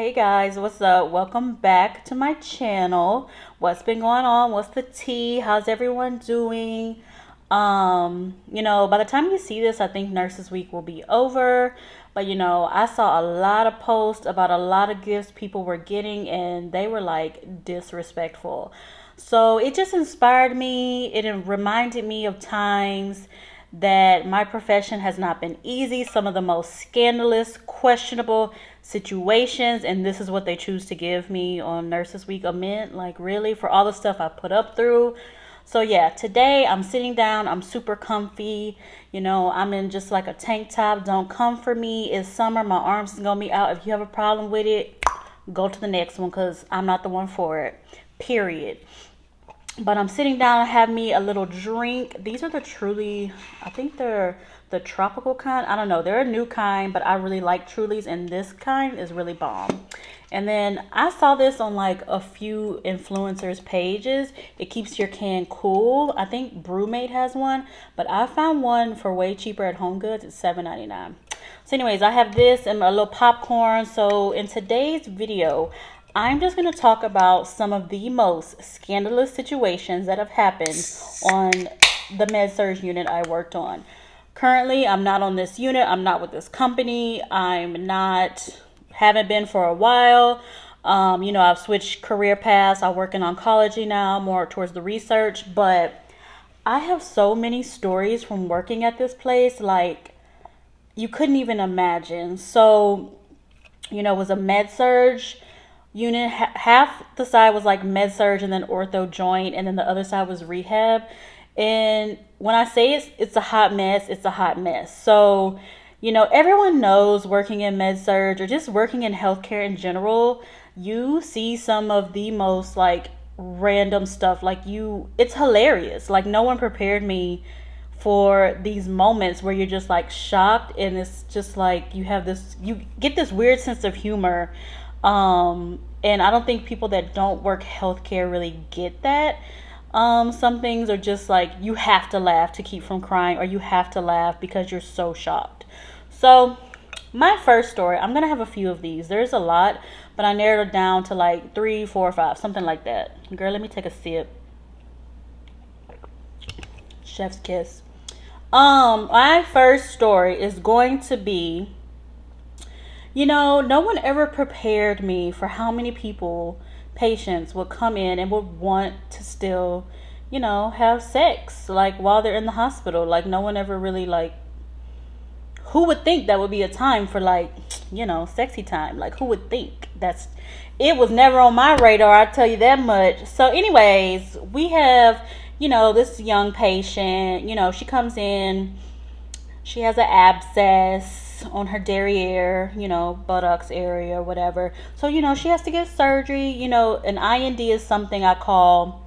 Hey guys, what's up? Welcome back to my channel. What's been going on? What's the tea? How's everyone doing? By the time you see this, I think Nurses Week will be over. But I saw a lot of posts about a lot of gifts people were getting and they were like disrespectful. So it just inspired me. It reminded me of times that my profession has not been easy, some of the most scandalous, questionable situations, and this is what they choose to give me on Nurses Week. A mint, like really, for all the stuff I put up through. So yeah, today I'm sitting down, I'm super comfy. I'm in just like a tank top. Don't come for me. It's summer, my arms is gonna be out. If you have a problem with it, go to the next one because I'm not the one for it. Period. But I'm sitting down and have me a little drink. These are the Truly, I think they're the tropical kind. I don't know. They're a new kind, but I really like Trulies, and this kind is really bomb. And then I saw this on like a few influencers' pages. It keeps your can cool. I think Brewmate has one, but I found one for way cheaper at Home Goods. It's $7.99. So anyways, I have this and a little popcorn. So in today's video, I'm just going to talk about some of the most scandalous situations that have happened on the med-surg unit I worked on. Currently, I'm not on this unit. I'm not with this company. Haven't been for a while. I've switched career paths. I work in oncology now, more towards the research. But I have so many stories from working at this place, like you couldn't even imagine. So, it was a med-surg unit. Half the side was like med-surg and then ortho joint, and then the other side was rehab. And when I say it's a hot mess, it's a hot mess. So everyone knows working in med-surg or just working in healthcare in general, you see some of the most like random stuff. It's hilarious. Like no one prepared me for these moments where you're just like shocked, and it's just like you get this weird sense of humor. And I don't think people that don't work healthcare really get that. Some things are just like you have to laugh to keep from crying, or you have to laugh because you're so shocked. So my first story, I'm gonna have a few of these. There's a lot, but I narrowed it down to like 3, 4, 5, something like that. Girl, let me take a sip. Chef's kiss. My first story is going to be, no one ever prepared me for how many patients would come in and would want to still, have sex, like while they're in the hospital. Like no one ever really who would think that would be a time for sexy time? Like who would think it was never on my radar, I'll tell you that much. So anyways, we have, this young patient, she comes in, she has an abscess on her derriere, buttocks area or whatever. So, she has to get surgery. An IND is something I call,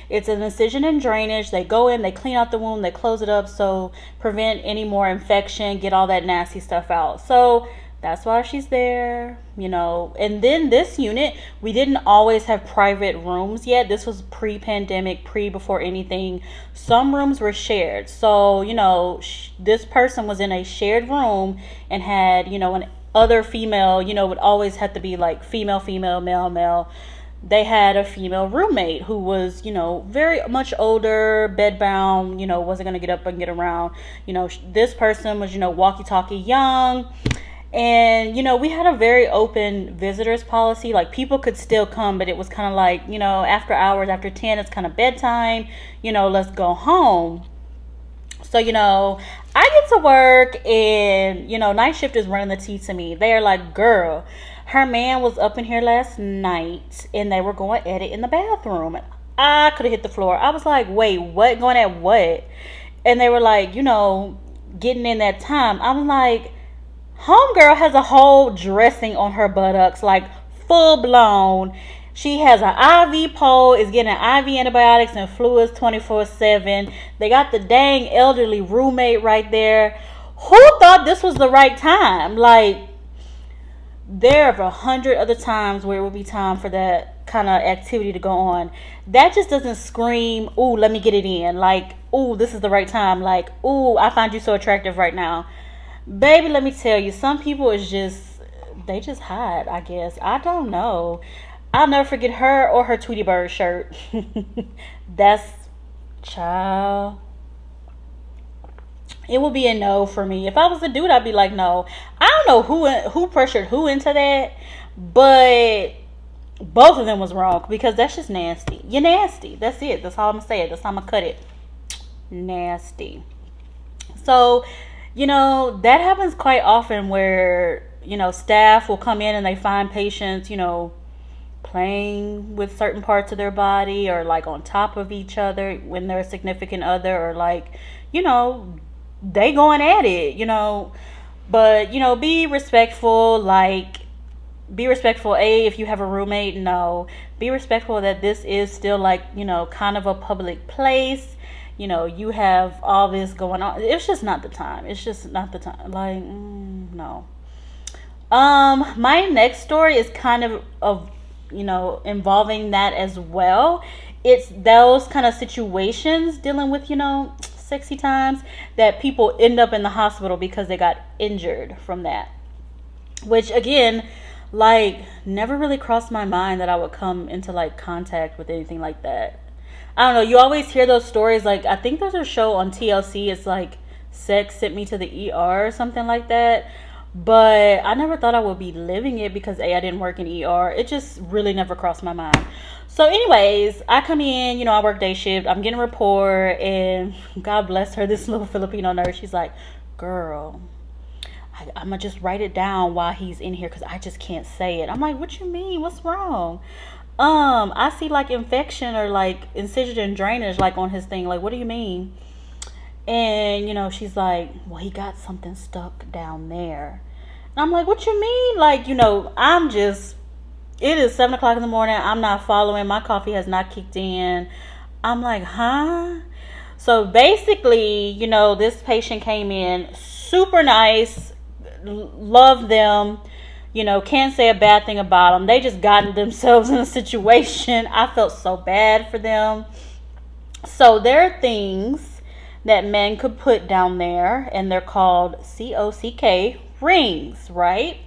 it's an incision and drainage. They go in, they clean out the wound, they close it up, so prevent any more infection, get all that nasty stuff out. So that's why she's there, And then this unit, we didn't always have private rooms yet. This was pre-pandemic, before anything. Some rooms were shared. So, this person was in a shared room and had, an other female, would always have to be like female, male, male. They had a female roommate who was, very much older, bedbound, wasn't going to get up and get around. This person was, walkie-talkie young. And, we had a very open visitors policy. Like, people could still come, but it was kind of like, after hours, after 10, it's kind of bedtime. Let's go home. So, I get to work and, night shift is running the tea to me. They're like, girl, her man was up in here last night and they were going at it in the bathroom. And I could have hit the floor. I was like, wait, what? Going at what? And they were like, getting in that time. I was like, homegirl has a whole dressing on her buttocks, like full blown. She has an IV pole, is getting IV antibiotics and fluids 24/7. They got the dang elderly roommate right there. Who thought this was the right time? Like, there are 100 other times where it would be time for that kind of activity to go on. That just doesn't scream, ooh, let me get it in. Like, ooh, this is the right time. Like, ooh, I find you so attractive right now. Baby, let me tell you, some people is just, they just hide, I guess. I don't know. I'll never forget her or her Tweety Bird shirt. That's child. It would be a no for me. If I was a dude, I'd be like, no. I don't know who pressured who into that, but both of them was wrong because that's just nasty. You're nasty. That's it. That's all I'm gonna say. That's how I'm gonna cut it. Nasty. So, that happens quite often where, staff will come in and they find patients, playing with certain parts of their body or like on top of each other when they're a significant other or like, they going at it, but, be respectful, be respectful. If you have a roommate, no. Be respectful that this is still like, kind of a public place. You have all this going on. It's just not the time. It's just not the time. Like, no. My next story is kind of involving that as well. It's those kind of situations dealing with, sexy times that people end up in the hospital because they got injured from that. Which again, never really crossed my mind that I would come into contact with anything like that. I don't know. You always hear those stories. I think there's a show on TLC. It's Sex Sent Me to the ER or something like that. But I never thought I would be living it because I didn't work in ER. It just really never crossed my mind. So anyways, I come in, I work day shift. I'm getting a report and God bless her, this little Filipino nurse. She's like, girl, I'm going to just write it down while he's in here because I just can't say it. I'm like, what you mean? What's wrong? I see infection or incision and drainage on his thing. What do you mean? And, she's like, well, he got something stuck down there. And I'm like, what you mean? It is 7 o'clock in the morning. I'm not following. My coffee has not kicked in. I'm like, huh? So basically, this patient came in super nice, love them, can't say a bad thing about them. They just gotten themselves in a situation. I felt so bad for them. So there are things that men could put down there, and they're called COCK rings, right?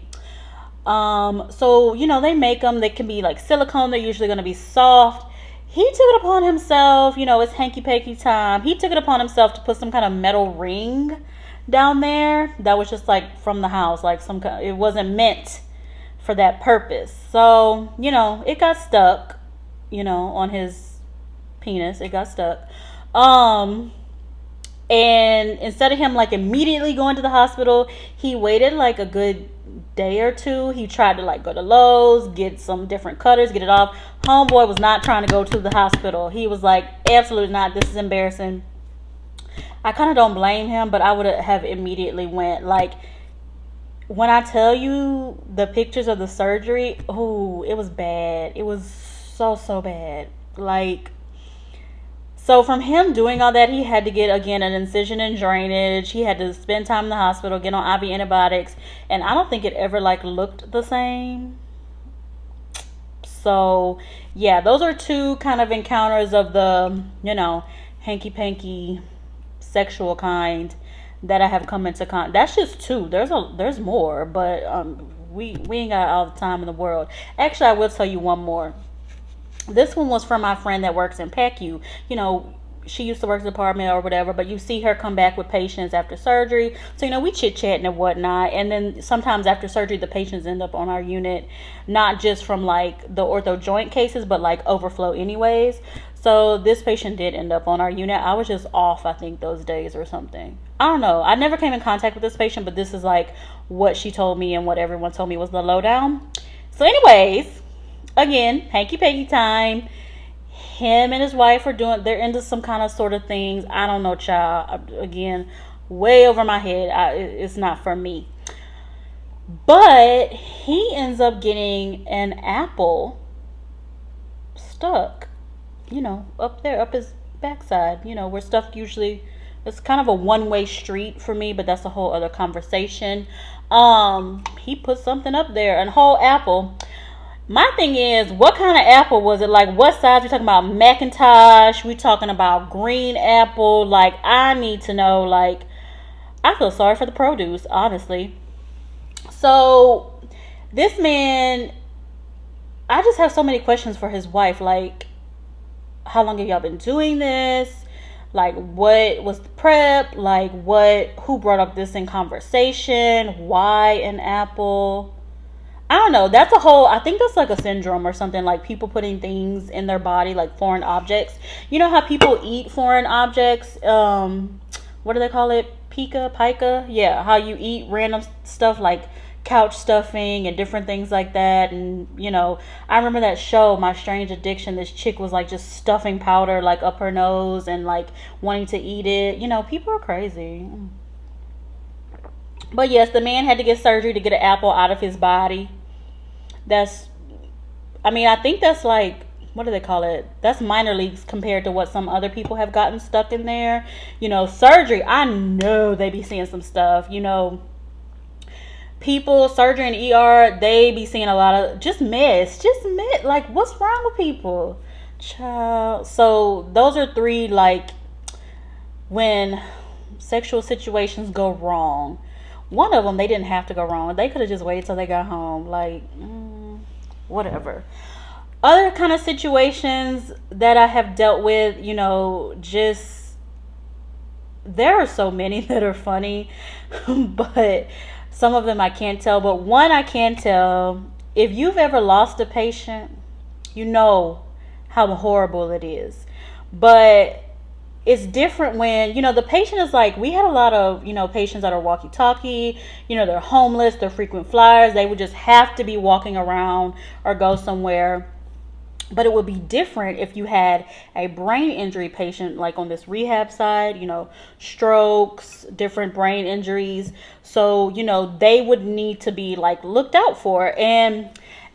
So, they make them. They can be silicone. They're usually going to be soft. He took it upon himself, it's hanky-panky time. He took it upon himself to put some kind of metal ring down there that was just from the house, it wasn't meant for that purpose. So, it got stuck, on his penis. It got stuck. And instead of him immediately going to the hospital, he waited a good day or two. He tried to go to Lowe's, get some different cutters, get it off. Homeboy was not trying to go to the hospital. He was like, absolutely not. This is embarrassing. I kind of don't blame him, but I would have immediately went. When I tell you the pictures of the surgery, oh, it was bad. It was so bad. So from him doing all that, he had to get, again, an incision and drainage. He had to spend time in the hospital, get on IV antibiotics. And I don't think it ever, looked the same. So, yeah, those are two kind of encounters of the, hanky-panky sexual kind that I have come into contact. That's just two. There's more, but we ain't got all the time in the world. Actually, I will tell you one more. This one was from my friend that works in PACU. She used to work in the department or whatever, but you see her come back with patients after surgery. So, we chit-chatting and whatnot. And then sometimes after surgery, the patients end up on our unit, not just from the ortho joint cases, but overflow anyways. So this patient did end up on our unit. I was just off, I think, those days or something. I don't know. I never came in contact with this patient, but this is what she told me and what everyone told me was the lowdown. So anyways, again, hanky-panky time. Him and his wife they're into some kind of sort of things. I don't know, child. Again, way over my head. It's not for me. But he ends up getting an apple stuck, up there, up his backside, where stuff usually, it's kind of a one-way street for me, but that's a whole other conversation. He put something up there, a whole apple. My thing is, what kind of apple was it? What size? We talking about Macintosh? We talking about green apple? I need to know. I feel sorry for the produce, honestly. So This man, I just have so many questions for his wife. Like, how long have y'all been doing this? Like, what was the prep? Like, who brought up this in conversation? Why an apple? I don't know. That's a whole, I think that's like a syndrome or something, like people putting things in their body, like foreign objects. You know how people eat foreign objects? What do they call it? Pica? Yeah, how you eat random stuff like couch stuffing and different things like that. And, I remember that show, My Strange Addiction. This chick was like just stuffing powder like up her nose and like wanting to eat it. People are crazy. But yes, the man had to get surgery to get an apple out of his body. That's, I think that's like, what do they call it? That's minor leagues compared to what some other people have gotten stuck in there. Surgery, I know they be seeing some stuff. People, surgery and ER, they be seeing a lot of just mess. Like, what's wrong with people? Child. So those are three, like, when sexual situations go wrong. One of them, they didn't have to go wrong. They could have just waited till they got home. Like, whatever. Other kind of situations that I have dealt with, just, there are so many that are funny, but some of them I can't tell. But one I can tell, if you've ever lost a patient, you know how horrible it is. But it's different when, the patient is like, we had a lot of, patients that are walkie-talkie, they're homeless, they're frequent flyers. They would just have to be walking around or go somewhere. But it would be different if you had a brain injury patient, like on this rehab side, strokes, different brain injuries. So, they would need to be like looked out for. And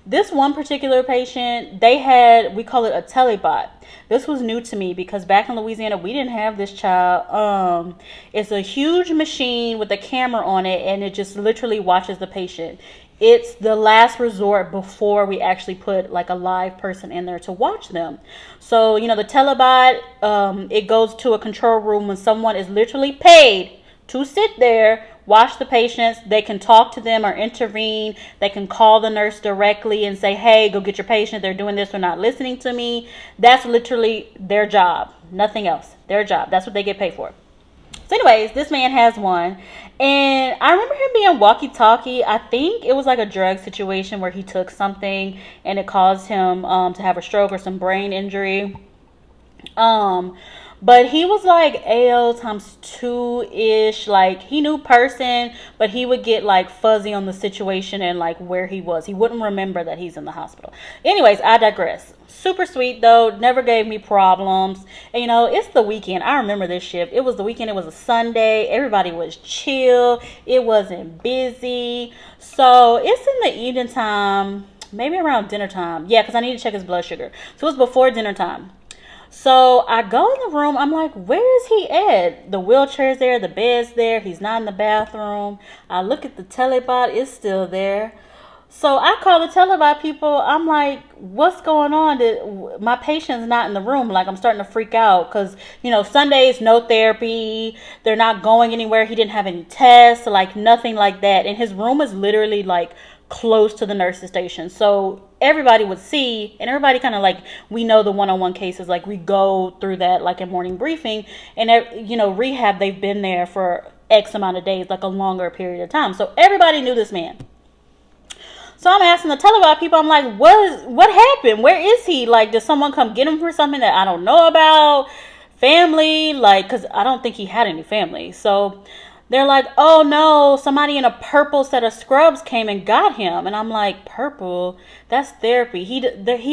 this one particular patient, we call it a telebot. This was new to me because back in Louisiana, we didn't have this child. It's a huge machine with a camera on it, and it just literally watches the patient. It's the last resort before we actually put like a live person in there to watch them. So, the telebot, it goes to a control room when someone is literally paid to sit there, watch the patients. They can talk to them or intervene. They can call the nurse directly and say, hey, go get your patient. They're doing this. They're not listening to me. That's literally their job. Nothing else. Their job. That's what they get paid for. So anyways, this man has one. And I remember him being walkie-talkie. I think it was like a drug situation where he took something and it caused him to have a stroke or some brain injury. But he was like AL times 2-ish. Like, he knew person, but he would get like fuzzy on the situation and like where he was. He wouldn't remember that he's in the hospital. Anyways, I digress. Super sweet though. Never gave me problems. And it's the weekend. I remember this shift. It was the weekend. It was a Sunday. Everybody was chill. It wasn't busy. So it's in the evening time, maybe around dinner time. Yeah, because I need to check his blood sugar. So it was before dinner time. So I go in the room. I'm like, where is he at? The wheelchair's there. The bed's there. He's not in the bathroom. I look at the telebot. It's still there. So I call the telebot people. I'm like, what's going on? My patient's not in the room. Like, I'm starting to freak out because, Sundays, no therapy. They're not going anywhere. He didn't have any tests, like nothing like that. And his room is literally like close to the nurse's station. So everybody would see, and everybody kind of like, we know the one-on-one cases, like we go through that like in morning briefing. And, rehab, they've been there for X amount of days, like a longer period of time. So everybody knew this man. So I'm asking the telebot people, I'm like, what happened? Where is he? Like, did someone come get him for something that I don't know about? Family? Like, because I don't think he had any family. So they're like, oh no, somebody in a purple set of scrubs came and got him. And I'm like, purple? That's therapy. He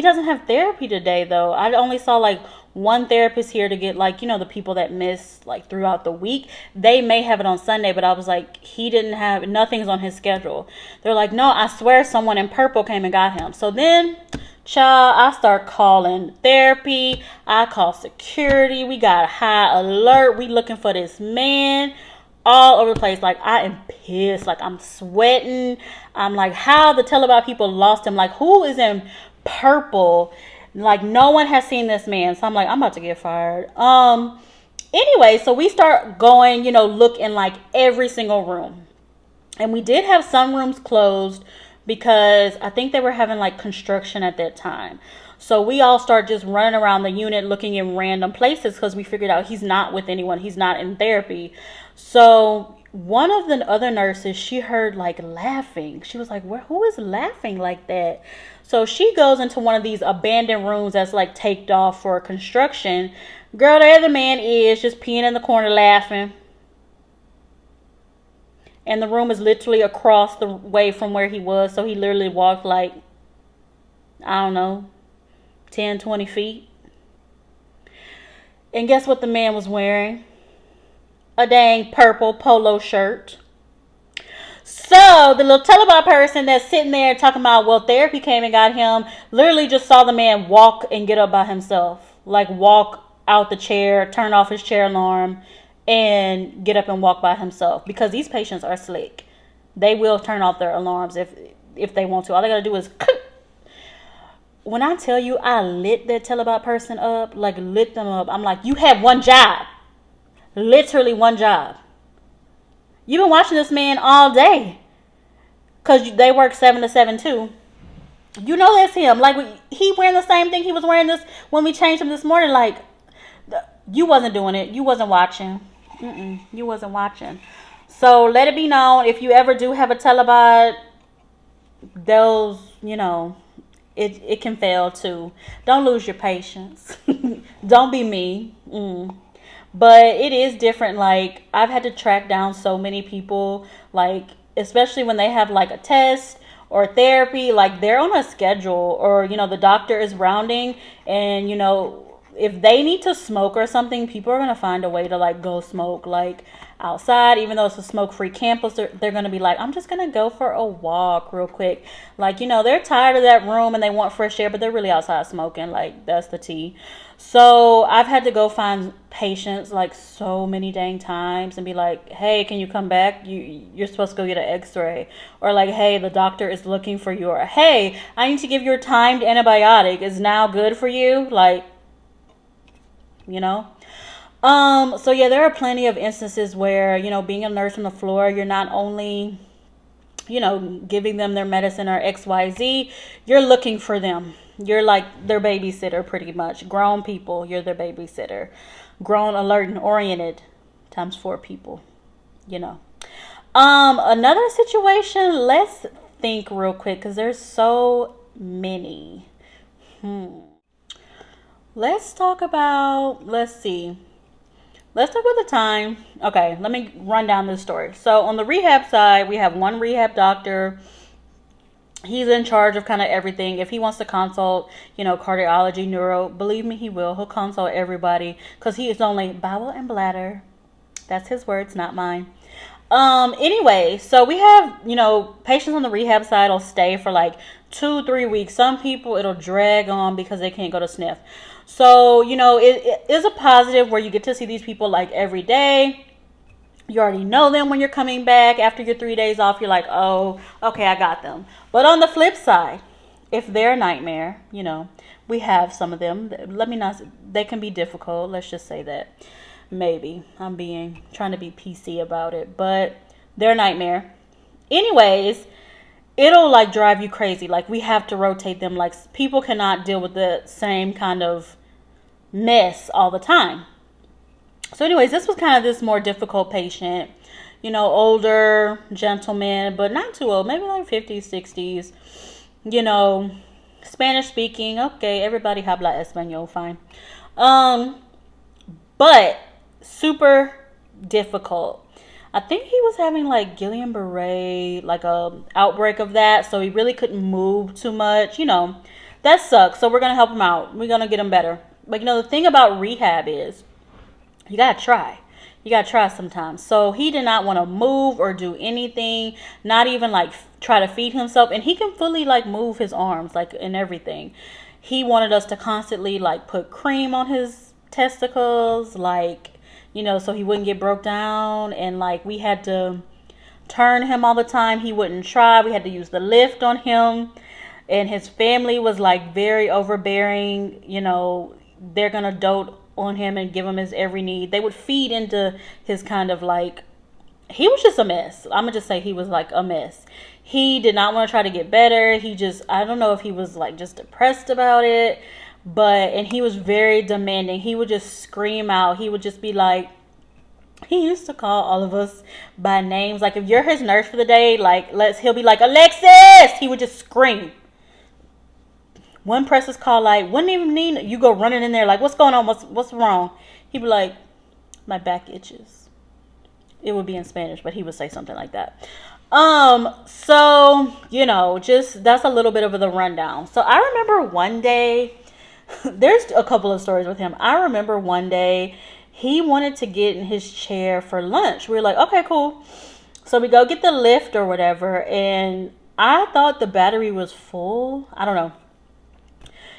doesn't have therapy today though. I only saw like one therapist here to get like, the people that miss like throughout the week. They may have it on Sunday, but I was like, he didn't have, nothing's on his schedule. They're like, no, I swear someone in purple came and got him. So then, child, I start calling therapy. I call security. We got high alert. We looking for this man all over the place. Like, I am pissed. Like, I'm sweating. I'm like, how the telebot people lost him? Like, who is in purple? Like, no one has seen this man. So I'm like, I'm about to get fired. Anyway, so we start going, look in like every single room. And we did have some rooms closed because I think they were having like construction at that time. So we all start just running around the unit looking in random places because we figured out he's not with anyone. He's not in therapy. So one of the other nurses, she heard like laughing. She was like, who is laughing like that? So she goes into one of these abandoned rooms that's like taped off for construction. Girl, there the man is just peeing in the corner laughing. And the room is literally across the way from where he was. So he literally walked like, I don't know, 10, 20 feet. And guess what the man was wearing? A dang purple polo shirt. So the little television person that's sitting there talking about, well, therapy came and got him, literally just saw the man walk and get up by himself. Like walk out the chair, turn off his chair alarm, and get up and walk by himself. Because these patients are slick. They will turn off their alarms if they want to. All they gotta do is click. When I tell you I lit that telebot person up, like lit them up, I'm like, you have one job. Literally one job. You've been watching this man all day. Because they work 7 to 7 too. You know that's him. Like, he wearing the same thing he was wearing this when we changed him this morning. Like, you wasn't doing it. You wasn't watching. You wasn't watching. So, let it be known, if you ever do have a telebot, those, it can fail too. Don't lose your patience. Don't be me. But it is different. Like, I've had to track down so many people, like, especially when they have like a test or therapy, like they're on a schedule, or the doctor is rounding, and if they need to smoke or something, people are going to find a way to like go smoke like outside. Even though it's a smoke-free campus, they're going to be like, I'm just going to go for a walk real quick. Like, they're tired of that room and they want fresh air, but they're really outside smoking. Like, that's the tea. So I've had to go find patients like so many dang times and be like, hey, can you come back? You're supposed to go get an x-ray. Or like, hey, the doctor is looking for you. Or, hey, I need to give you a timed antibiotic. Is now good for you? Like, so yeah, there are plenty of instances where, being a nurse on the floor, you're not only, giving them their medicine or XYZ, you're looking for them. You're like their babysitter pretty much. Grown people, you're their babysitter. Grown, alert, and oriented times 4 people, Another situation, let's think real quick because there's so many. Let's talk about the time. Okay, let me run down this story. So on the rehab side, we have one rehab doctor. He's in charge of kind of everything. If he wants to consult, cardiology, neuro, believe me, he will. He'll consult everybody because he is only bowel and bladder. That's his words, not mine. Anyway, so we have, patients on the rehab side will stay for like 2-3 weeks. Some people, it'll drag on because they can't go to sniff. So, it is a positive where you get to see these people like every day. You already know them when you're coming back. After your 3 days off, you're like, oh, okay, I got them. But on the flip side, if they're a nightmare, we have some of them. They can be difficult. Let's just say that. Maybe. I'm trying to be PC about it. But they're a nightmare. Anyways, it'll like drive you crazy. Like, we have to rotate them. Like, people cannot deal with the same kind of mess all the time. So anyways, this was kind of this more difficult patient, older gentleman, but not too old, maybe like 50s, 60s, Spanish speaking. Okay, everybody habla español, fine. But super difficult. I think he was having like Guillain-Barré, like a outbreak of that. So he really couldn't move too much. That sucks. So we're going to help him out. We're going to get him better. But the thing about rehab is you got to try. You got to try sometimes. So he did not want to move or do anything. Not even like try to feed himself. And he can fully like move his arms like and everything. He wanted us to constantly like put cream on his testicles, like, so he wouldn't get broke down, and like we had to turn him all the time. He wouldn't try. We had to use the lift on him, and his family was like very overbearing. They're gonna dote on him and give him his every need. They would feed into his kind of like he was just a mess. I'm gonna just say he was like a mess. He did not want to try to get better. He just, I don't know if he was like just depressed about it, but, and he was very demanding. He would just scream out. He would just be like, he used to call all of us by names. Like if you're his nurse for the day, like he'll be like, Alexis. He would just scream. One person's call, like, wouldn't even need, you go running in there like, what's going on? What's wrong? He'd be like, my back itches. It would be in Spanish, but he would say something like that. So, you know, just that's a little bit of the rundown. So I remember one day, there's a couple of stories with him. I remember one day he wanted to get in his chair for lunch. We were like, okay, cool. So we go get the lift or whatever, and I thought the battery was full. I don't know.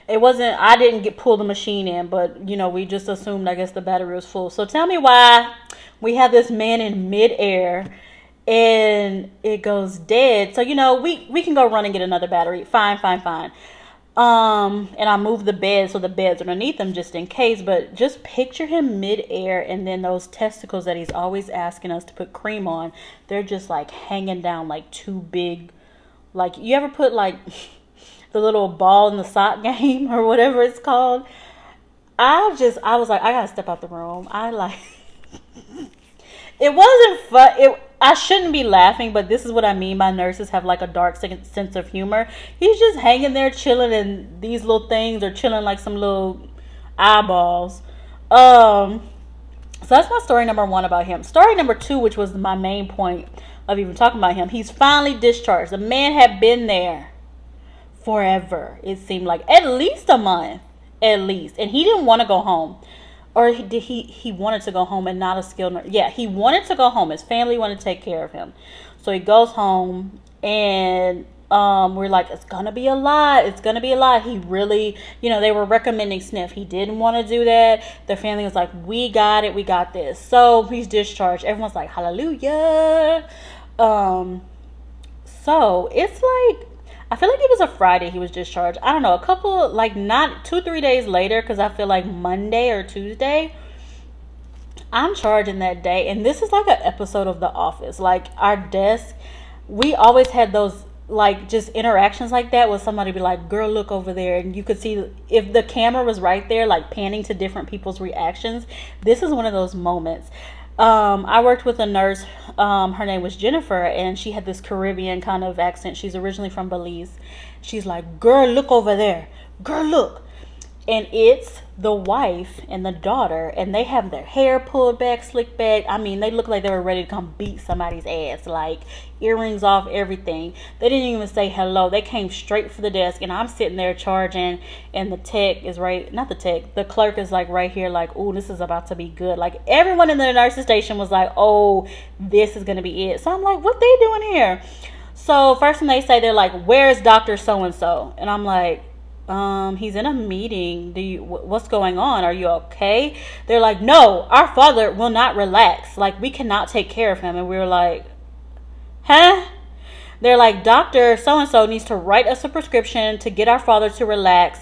It wasn't, I didn't pull the machine in, but, you know, we just assumed, I guess, the battery was full. So tell me why we have this man in midair and it goes dead. So, you know, we can go run and get another battery. Fine. And I moved the bed so the bed's underneath him just in case. But just picture him midair, and then those testicles that he's always asking us to put cream on, they're just like hanging down like two big, like, you ever put like the little ball in the sock game or whatever it's called. I was like, I gotta step out the room. It wasn't fun. I shouldn't be laughing, but this is what I mean by nurses have like a dark sense of humor. He's just hanging there chilling, and these little things are chilling like some little eyeballs. So that's my story number 1 about him. Story number 2, which was my main point of even talking about him. He's finally discharged. The man had been there forever. It seemed like at least a month, at least, and he didn't want to go home. Or he wanted to go home and not a skilled nurse. Yeah, he wanted to go home. His family wanted to take care of him. So he goes home, and we're like, it's going to be a lot. It's going to be a lot. He really, you know, they were recommending sniff. He didn't want to do that. The family was like, we got it. We got this. So he's discharged. Everyone's like, hallelujah. So it's like, I feel like it was a Friday he was discharged. I don't know, a couple, like not 2-3 days later, because I feel like Monday or Tuesday, I'm charging that day. And this is like an episode of The Office. Like our desk, we always had those like just interactions like that with somebody be like, girl, look over there. And you could see if the camera was right there, like panning to different people's reactions. This is one of those moments. I worked with a nurse, her name was Jennifer, and she had this Caribbean kind of accent. She's originally from Belize. She's like, girl, look over there. Girl, look. And it's the wife and the daughter, and they have their hair pulled back, slicked back. I mean, they look like they were ready to come beat somebody's ass, like earrings off, everything. They didn't even say hello. They came straight for the desk, and I'm sitting there charging, and the tech is right, not the tech, the clerk is like right here, like, oh, this is about to be good. Like everyone in the nurse's station was like, oh, this is going to be it. So I'm like, what they doing here? So first thing they say, they're like, where's Dr. So-and-so? And I'm like, he's in a meeting. What's going on? Are you okay? They're like, no, our father will not relax. Like, we cannot take care of him. And we were like, huh? They're like, Dr. So-and-so needs to write us a prescription to get our father to relax.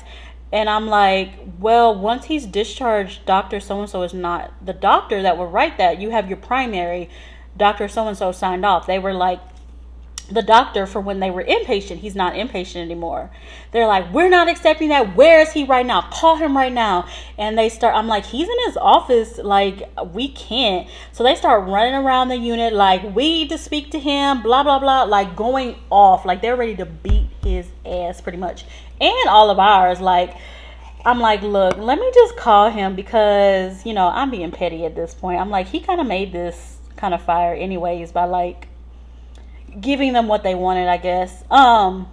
And I'm like, well, once he's discharged, Dr. So-and-so is not the doctor that will write that. You have your primary. Dr. So-and-so signed off. They were like, the doctor for when they were inpatient. He's not inpatient anymore. They're like, we're not accepting that. Where is he right now? Call him right now. And they start, I'm like, he's in his office. Like, we can't. So they start running around the unit like, we need to speak to him, blah, blah, blah, like going off. Like they're ready to beat his ass pretty much. And all of ours. Like, I'm like, look, let me just call him because, you know, I'm being petty at this point. I'm like, he kind of made this kind of fire anyways by like giving them what they wanted, I guess. And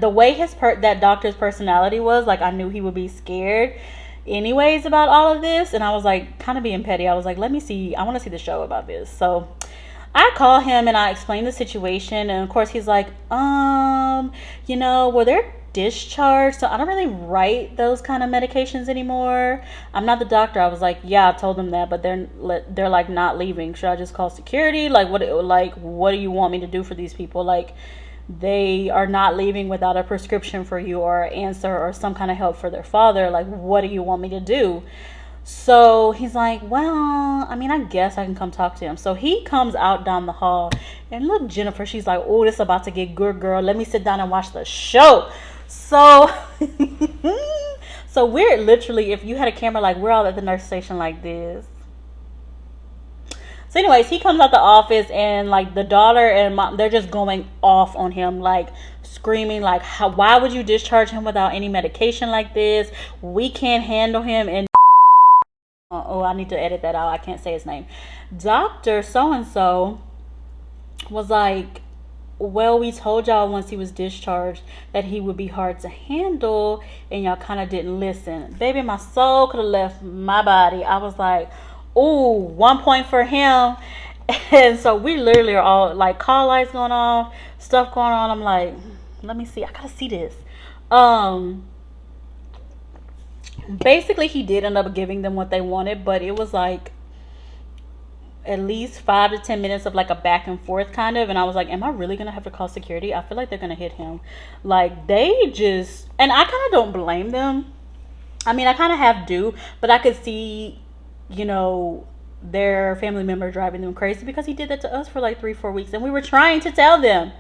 the way that doctor's personality was, like, I knew he would be scared anyways about all of this. And I was like, kind of being petty. I was like, let me see. I want to see the show about this. So I call him and I explain the situation. And of course he's like, you know, well, they're discharged, so I don't really write those kind of medications anymore. I'm not the doctor. I was like, yeah, I told them that, but they're like not leaving. Should I just call security? Like, what do you want me to do for these people? Like, they are not leaving without a prescription for you or an answer or some kind of help for their father. Like, what do you want me to do? So he's like, well, I mean, I guess I can come talk to him. So he comes out down the hall, and look, Jennifer, she's like, oh, this about to get good, girl. Let me sit down and watch the show. So, so we're literally, if you had a camera, like, we're all at the nurse station like this. So, anyways, he comes out the office, and like the daughter and mom, they're just going off on him, like screaming, like, why would you discharge him without any medication like this? We can't handle him. And oh, I need to edit that out. I can't say his name. Dr. So and so was like, well, we told y'all once he was discharged that he would be hard to handle, and y'all kind of didn't listen. Baby, my soul could have left my body. I was like, ooh, 1 point for him. And so we literally are all like, call lights going off, stuff going on. I'm like, let me see. I gotta see this. Basically, he did end up giving them what they wanted, but it was like at least 5 to 10 minutes of like a back and forth kind of. And I was like, am I really gonna have to call security? I feel like they're gonna hit him. Like, they just, and I kind of don't blame them. I mean, I kind of have do, but I could see, you know, their family member driving them crazy, because he did that to us for like 3-4 weeks, and we were trying to tell them.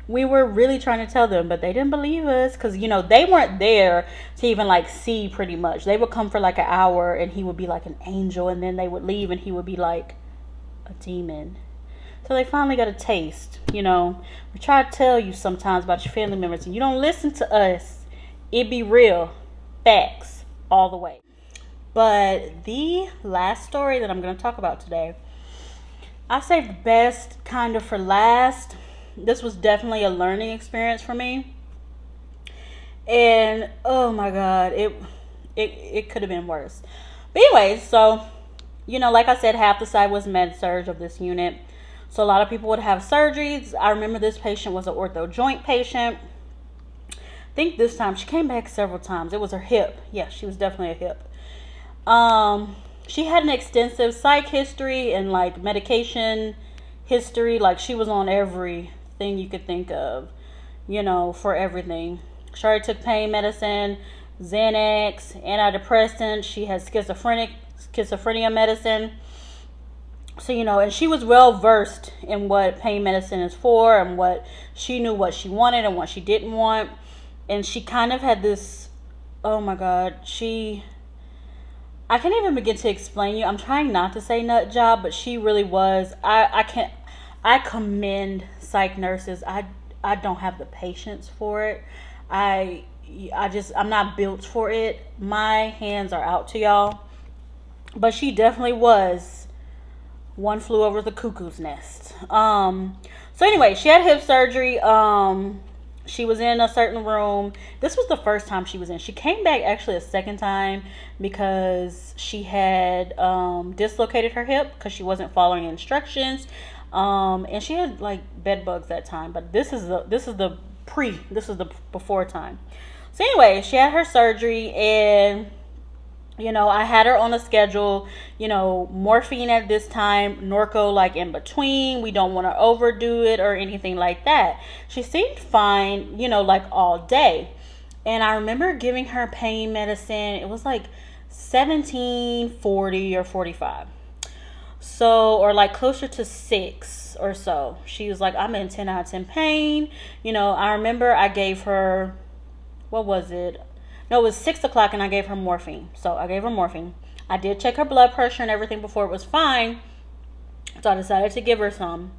We were really trying to tell them, but they didn't believe us, because, you know, they weren't there to even like see. Pretty much they would come for like an hour, and he would be like an angel, and then they would leave and he would be like a demon. So they finally got a taste. You know, we try to tell you sometimes about your family members, and you don't listen to us. It be real facts all the way. But the last story that I'm going to talk about today, I saved the best kind of for last. This was definitely a learning experience for me. And oh my God, it could have been worse. But anyway, so, you know, like I said, half the side was med surg of this unit. So a lot of people would have surgeries. I remember this patient was an ortho joint patient. I think this time she came back several times. It was her hip. Yeah, she was definitely a hip. She had an extensive psych history and like medication history. Like, she was on everything you could think of, you know, for everything. She already took pain medicine, Xanax, antidepressants. She had schizophrenia medicine. So, you know, and she was well versed in what pain medicine is for, and what she knew what she wanted and what she didn't want. And she kind of had this, oh my God, I can't even begin to explain you. I'm trying not to say nut job, but she really was. I commend psych nurses. I don't have the patience for it. I'm not built for it. My hands are out to y'all. But she definitely was. One flew over the cuckoo's nest. So anyway, she had hip surgery. She was in a certain room. This was the first time she was in. She came back actually a second time because she had dislocated her hip because she wasn't following instructions. And she had like bed bugs that time. But this is the before time. So anyway, she had her surgery, and you know, I had her on a schedule, you know, morphine at this time, Norco like in between. We don't want to overdo it or anything like that. She seemed fine, you know, like all day. And I remember giving her pain medicine. It was like 1740 or 45. So, or like closer to 6 or so. She was like, I'm in 10 out of 10 pain. You know, I remember I gave her, what was it? No, it was 6 o'clock, and I gave her morphine. So I gave her morphine. I did check her blood pressure and everything before it was fine. So I decided to give her some.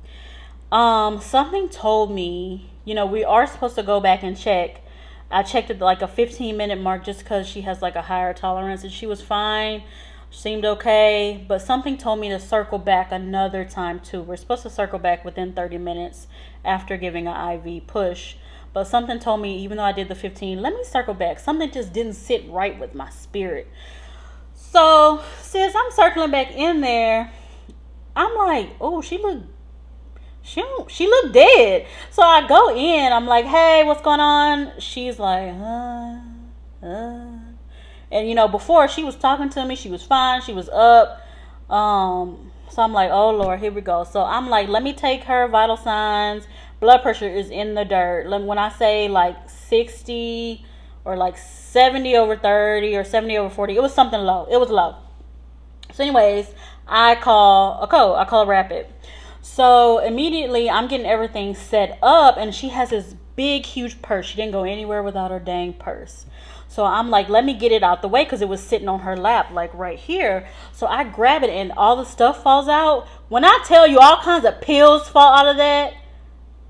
Something told me, you know, we are supposed to go back and check. I checked at like a 15-minute mark just because she has like a higher tolerance, and she was fine. Seemed okay. But something told me to circle back another time too. We're supposed to circle back within 30 minutes after giving an IV push. But something told me, even though I did the 15, let me circle back. Something just didn't sit right with my spirit. So, sis, I'm circling back in there. I'm like, oh, she looked dead. So I go in. I'm like, hey, what's going on? She's like, And, you know, before she was talking to me, she was fine. She was up. So I'm like, oh, Lord, here we go. So I'm like, let me take her vital signs. Blood pressure is in the dirt. When I say like 60 or like 70 over 30 or 70 over 40, it was something low. It was low. So anyways, I call Rapid. So immediately I'm getting everything set up, and she has this big huge purse. She didn't go anywhere without her dang purse. So I'm like, let me get it out the way because it was sitting on her lap, like right here. So I grab it and all the stuff falls out. When I tell you all kinds of pills fall out of that,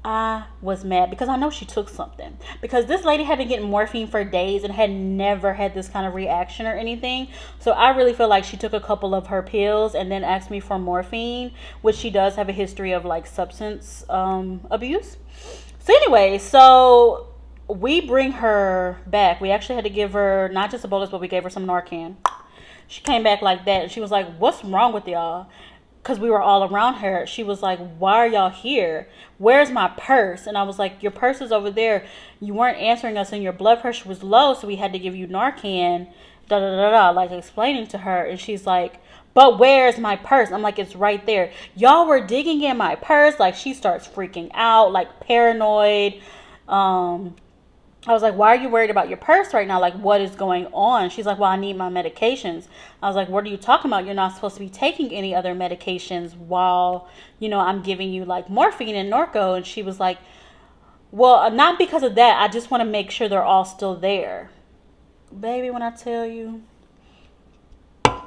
I was mad because I know she took something. Because this lady had been getting morphine for days and had never had this kind of reaction or anything. So I really feel like she took a couple of her pills and then asked me for morphine, which she does have a history of like substance abuse. So anyway, so we bring her back. We actually had to give her not just a bolus, but we gave her some Narcan. She came back like that and she was like, "What's wrong with y'all?" Because we were all around her. She was like, "Why are y'all here? Where's my purse?" And I was like, "Your purse is over there. You weren't answering us and your blood pressure was low, so we had to give you Narcan." Da da da da, like explaining to her. And she's like, "But where's my purse?" I'm like, "It's right there. Y'all were digging in my purse." Like she starts freaking out, like paranoid. I was like, "Why are you worried about your purse right now? Like, what is going on?" She's like, "Well, I need my medications." I was like, "What are you talking about? You're not supposed to be taking any other medications while, I'm giving you like morphine and Norco." And she was like, "Well, not because of that. I just want to make sure they're all still there." Baby, when I tell you,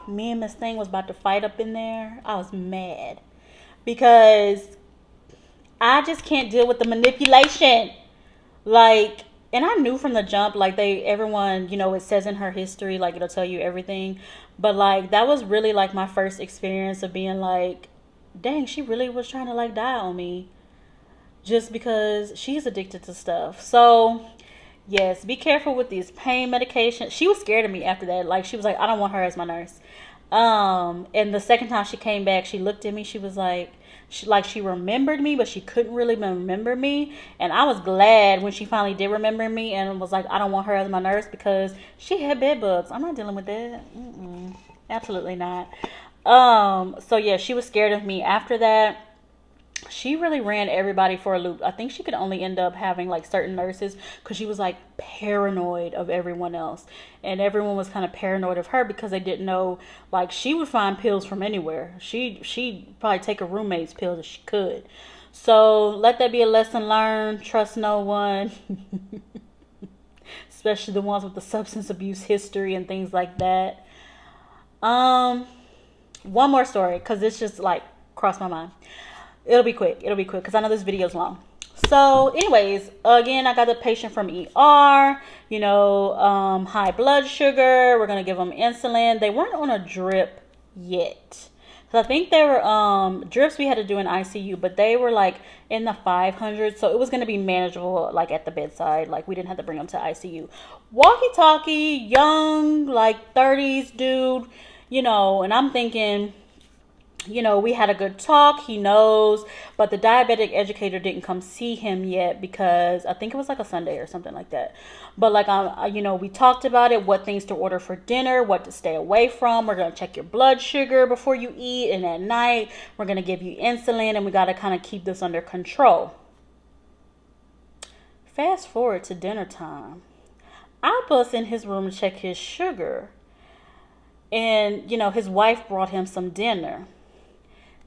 me and Miss Thing was about to fight up in there, I was mad. Because I just can't deal with the manipulation. Like, and I knew from the jump, like everyone, it says in her history, like it'll tell you everything. But like that was really like my first experience of being like, dang, she really was trying to like die on me. Just because she's addicted to stuff. So yes, be careful with these pain medications. She was scared of me after that. Like she was like, "I don't want her as my nurse." And the second time she came back, she looked at me, she was like, she remembered me, but she couldn't really remember me. And I was glad when she finally did remember me and was like, "I don't want her as my nurse," because she had bed bugs. I'm not dealing with that. Absolutely not. So yeah, she was scared of me after that. She really ran everybody for a loop. I think she could only end up having like certain nurses because she was like paranoid of everyone else. And everyone was kind of paranoid of her because they didn't know, like, she would find pills from anywhere. She'd probably take a roommate's pills if she could. So let that be a lesson learned. Trust no one. Especially the ones with the substance abuse history and things like that. One more story because it's just like crossed my mind. It'll be quick because I know this video's long. So anyways, again, I got the patient from ER, high blood sugar. We're going to give them insulin. They weren't on a drip yet. So I think they were drips we had to do in ICU, but they were like in the 500s. So it was going to be manageable like at the bedside. Like we didn't have to bring them to ICU. Walkie-talkie, young, like 30s dude, and I'm thinking, we had a good talk. He knows, but the diabetic educator didn't come see him yet because I think it was like a Sunday or something like that. But like, we talked about it, what things to order for dinner, what to stay away from. We're going to check your blood sugar before you eat. And at night, we're going to give you insulin and we got to kind of keep this under control. Fast forward to dinner time. I bust in his room to check his sugar. And, his wife brought him some dinner.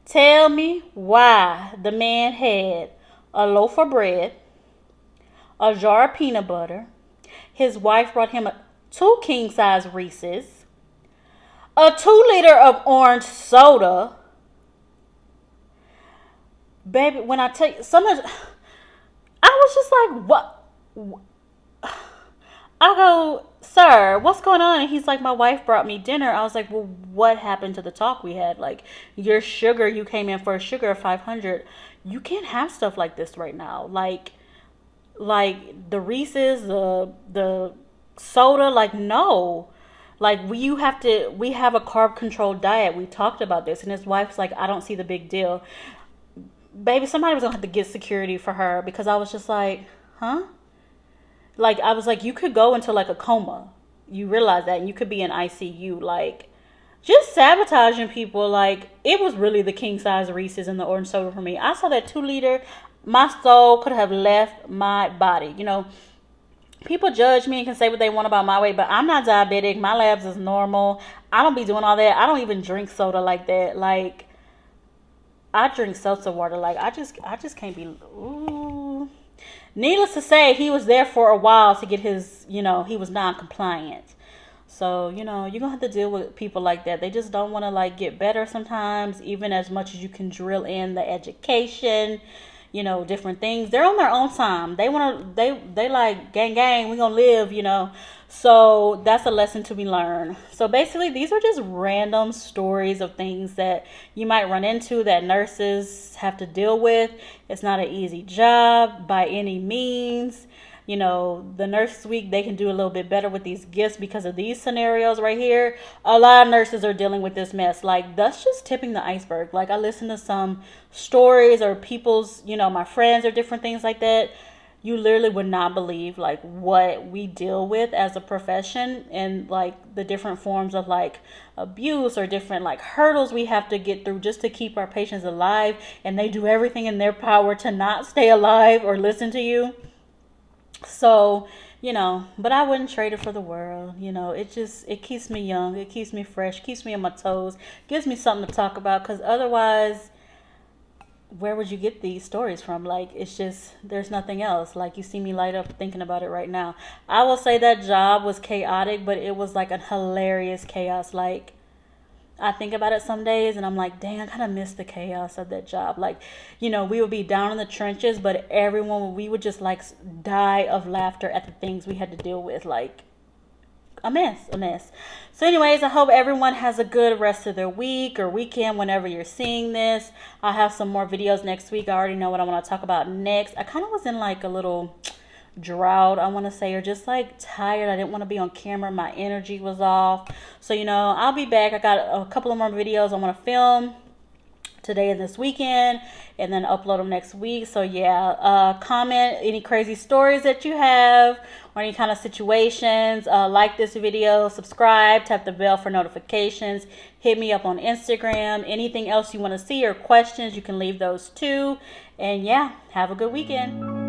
Tell me why the man had a loaf of bread, a jar of peanut butter. His wife brought him 2 king-size Reese's, a 2-liter of orange soda. Baby, when I tell you, I was just like, what? I go, "Sir, what's going on?" And he's like, "My wife brought me dinner." I was like, "Well, what happened to the talk we had? Like, your sugar, you came in for a sugar of 500. You can't have stuff like this right now. Like the Reese's, the soda, like, no. Like, we have a carb controlled diet. We talked about this." And his wife's like, "I don't see the big deal." Baby, somebody was going to have to get security for her because I was just like, huh? Like, I was like, you could go into like a coma. You realize that, and you could be in ICU. Like, just sabotaging people. Like, it was really the king size Reese's and the orange soda for me. I saw that 2-liter. My soul could have left my body. people judge me and can say what they want about my weight, but I'm not diabetic. My labs is normal. I don't be doing all that. I don't even drink soda like that. Like, I drink seltzer water. Like, I just can't be. Ooh. Needless to say, he was there for a while to get his, he was non-compliant. So, you're going to have to deal with people like that. They just don't want to, like, get better sometimes, even as much as you can drill in the education, different things. They're on their own time. They want to, they like, gang, we going to live. So that's a lesson to be learned. So basically, these are just random stories of things that you might run into that nurses have to deal with. It's not an easy job by any means. The Nurses Week, they can do a little bit better with these gifts because of these scenarios right here. A lot of nurses are dealing with this mess. Like, that's just tipping the iceberg. Like, I listen to some stories or people's, my friends or different things like that. You literally would not believe, like, what we deal with as a profession and, like, the different forms of, like, abuse or different, like, hurdles we have to get through just to keep our patients alive. And they do everything in their power to not stay alive or listen to you. So, but I wouldn't trade it for the world. It keeps me young. It keeps me fresh, keeps me on my toes, gives me something to talk about. Because otherwise, where would you get these stories from? Like, it's just, there's nothing else. Like, you see me light up thinking about it right now. I will say that job was chaotic, but it was like a hilarious chaos. Like, I think about it some days and I'm like, dang, I kind of miss the chaos of that job. Like, we would be down in the trenches, but we would just like die of laughter at the things we had to deal with. Like, a mess. So anyways, I hope everyone has a good rest of their week or weekend whenever you're seeing this. I'll have some more videos next week. I already know what I want to talk about next. I kind of was in like a little drought, I want to say, or just like tired. I didn't want to be on camera. My energy was off. So, I'll be back. I got a couple of more videos I want to film today and this weekend and then upload them next week. So yeah, comment any crazy stories that you have or any kind of situations. Like this video, subscribe, tap the bell for notifications, hit me up on Instagram. Anything else you want to see or questions, you can leave those too. And yeah, have a good weekend.